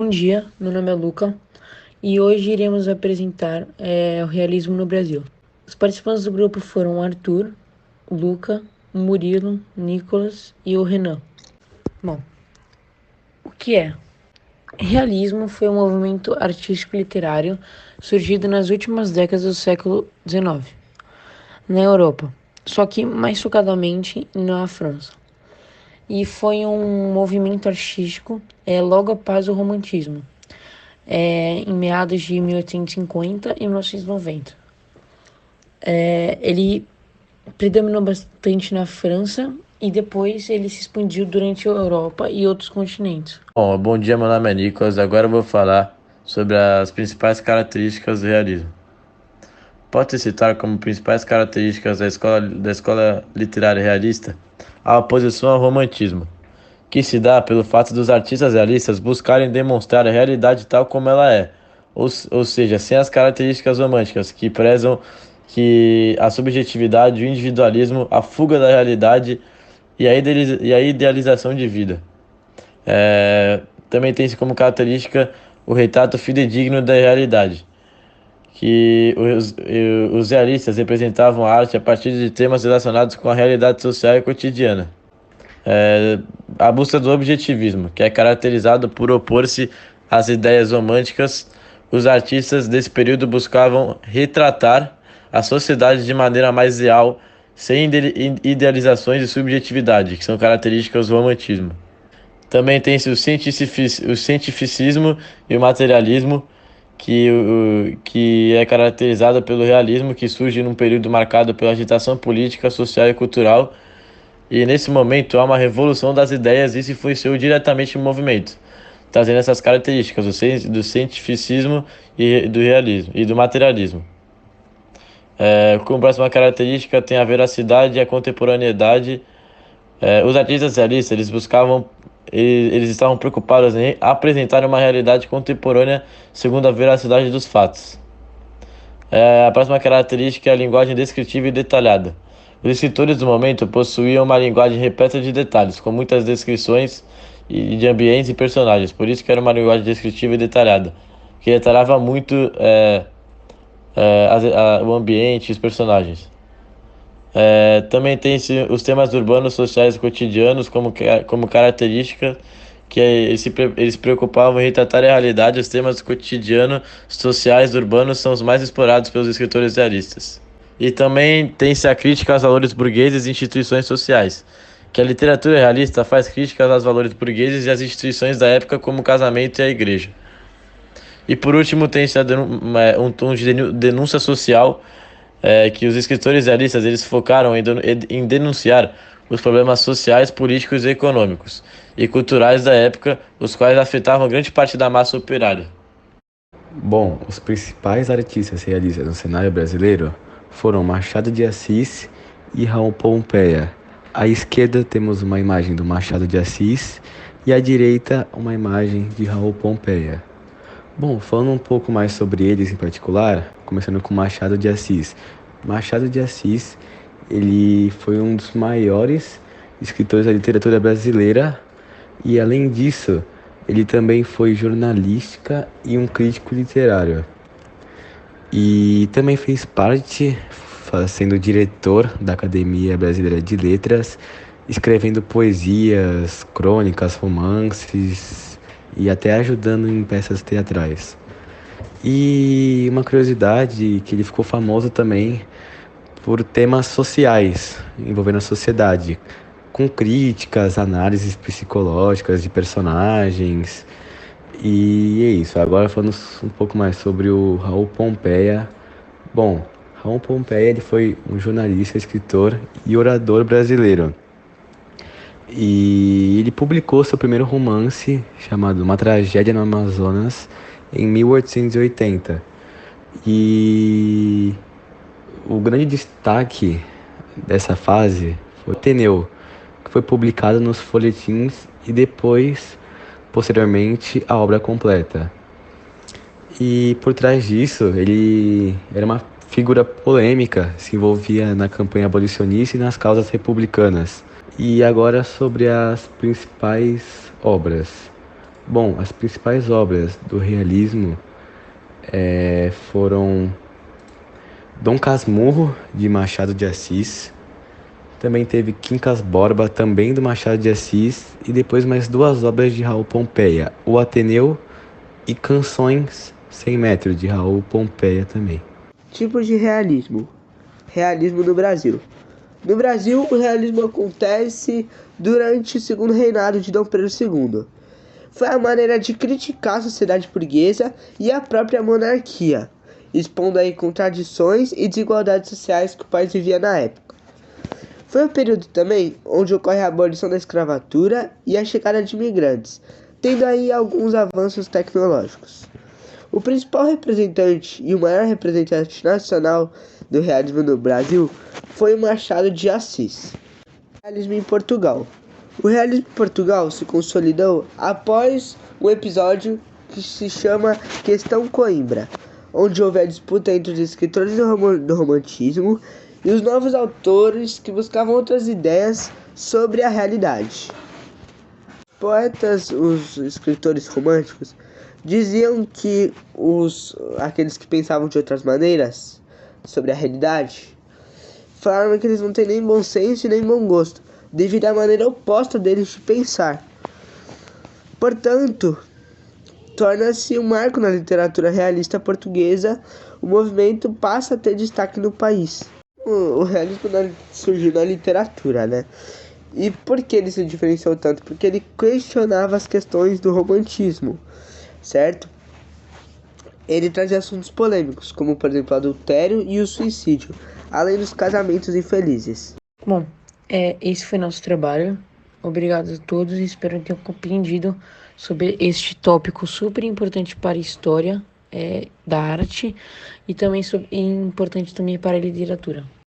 Bom dia, meu nome é Luca e hoje iremos apresentar o realismo no Brasil. Os participantes do grupo foram o Arthur, o Luca, o Murilo, o Nicolas e o Renan. Bom, o que é? Realismo foi um movimento artístico literário surgido nas últimas décadas do século XIX na Europa, só que mais focadamente na França. E foi um movimento artístico logo após o romantismo, em meados de 1850 e 1990. Ele predominou bastante na França e depois ele se expandiu durante a Europa e outros continentes. Bom dia, meu nome é Nicolas. Agora eu vou falar sobre as principais características do realismo. Pode-se citar como principais características da escola literária realista a oposição ao romantismo, que se dá pelo fato dos artistas realistas buscarem demonstrar a realidade tal como ela é, ou seja, sem as características românticas que prezam que a subjetividade, o individualismo, a fuga da realidade e a idealização de vida. Também tem-se como característica o retrato fidedigno da realidade, que os realistas representavam a arte a partir de temas relacionados com a realidade social e cotidiana. A busca do objetivismo, que é caracterizado por opor-se às ideias românticas, os artistas desse período buscavam retratar a sociedade de maneira mais real, sem idealizações e subjetividade, que são características do romantismo. Também tem-se o cientificismo e o materialismo, que é caracterizado pelo realismo, que surge num período marcado pela agitação política, social e cultural. E nesse momento há uma revolução das ideias e isso influenciou diretamente o movimento, trazendo essas características do cientificismo e do realismo e do materialismo. Como próxima característica tem a veracidade e a contemporaneidade. Os artistas realistas, eles estavam preocupados em apresentar uma realidade contemporânea segundo a veracidade dos fatos. A próxima característica é a linguagem descritiva e detalhada. Os escritores do momento possuíam uma linguagem repleta de detalhes, com muitas descrições de ambientes e personagens. Por isso que era uma linguagem descritiva e detalhada, que detalhava muito o ambiente e os personagens. Também tem os temas urbanos, sociais e cotidianos como característica que eles se preocupavam em retratar a realidade. Os temas cotidianos, sociais, urbanos são os mais explorados pelos escritores realistas. E também tem-se a crítica aos valores burgueses e instituições sociais, que a literatura realista faz críticas aos valores burgueses e às instituições da época como o casamento e a igreja. E por último tem-se um tom de denúncia social, que os escritores realistas eles focaram em denunciar os problemas sociais, políticos, econômicos e culturais da época, os quais afetavam grande parte da massa operária. Bom, os principais artistas realistas no cenário brasileiro foram Machado de Assis e Raul Pompeia. À esquerda temos uma imagem do Machado de Assis e à direita uma imagem de Raul Pompeia. Bom, falando um pouco mais sobre eles em particular, começando com Machado de Assis. Machado de Assis, ele foi um dos maiores escritores da literatura brasileira e, além disso, ele também foi jornalista e um crítico literário. E também fez parte, sendo diretor da Academia Brasileira de Letras, escrevendo poesias, crônicas, romances e até ajudando em peças teatrais. E uma curiosidade, que ele ficou famoso também por temas sociais envolvendo a sociedade, com críticas, análises psicológicas de personagens. E é isso. Agora falando um pouco mais sobre o Raul Pompeia. Bom, Raul Pompeia ele foi um jornalista, escritor e orador brasileiro. E ele publicou seu primeiro romance, chamado Uma Tragédia no Amazonas, em 1880. E o grande destaque dessa fase foi o Ateneu, que foi publicado nos folhetins e depois, posteriormente, a obra completa. E por trás disso, ele era uma figura polêmica, se envolvia na campanha abolicionista e nas causas republicanas. E agora sobre as principais obras. Bom, as principais obras do realismo foram Dom Casmurro, de Machado de Assis. Também teve Quincas Borba, também do Machado de Assis. E depois mais duas obras de Raul Pompeia, O Ateneu e Canções 100 metros, de Raul Pompeia também. Tipos de realismo. Realismo no Brasil. No Brasil, o realismo acontece durante o segundo reinado de Dom Pedro II. Foi a maneira de criticar a sociedade burguesa e a própria monarquia, expondo aí contradições e desigualdades sociais que o país vivia na época. Foi o período também onde ocorre a abolição da escravatura e a chegada de imigrantes, tendo aí alguns avanços tecnológicos. O principal representante e o maior representante nacional do realismo no Brasil foi o Machado de Assis. Realismo em Portugal. O realismo em Portugal se consolidou após um episódio que se chama Questão Coimbra, onde houve a disputa entre os escritores do romantismo e os novos autores que buscavam outras ideias sobre a realidade. Os poetas, os escritores românticos, diziam que aqueles que pensavam de outras maneiras sobre a realidade falaram que eles não têm nem bom senso e nem bom gosto, devido à maneira oposta deles de pensar. Portanto, torna-se um marco na literatura realista portuguesa, o movimento passa a ter destaque no país. O realismo surgiu na literatura, né? E por que ele se diferenciou tanto? Porque ele questionava as questões do romantismo, certo? Ele trazia assuntos polêmicos, como por exemplo o adultério e o suicídio, além dos casamentos infelizes. Bom, esse foi nosso trabalho. Obrigado a todos e espero que tenham compreendido sobre este tópico super importante para a história da arte e também importante também para a literatura.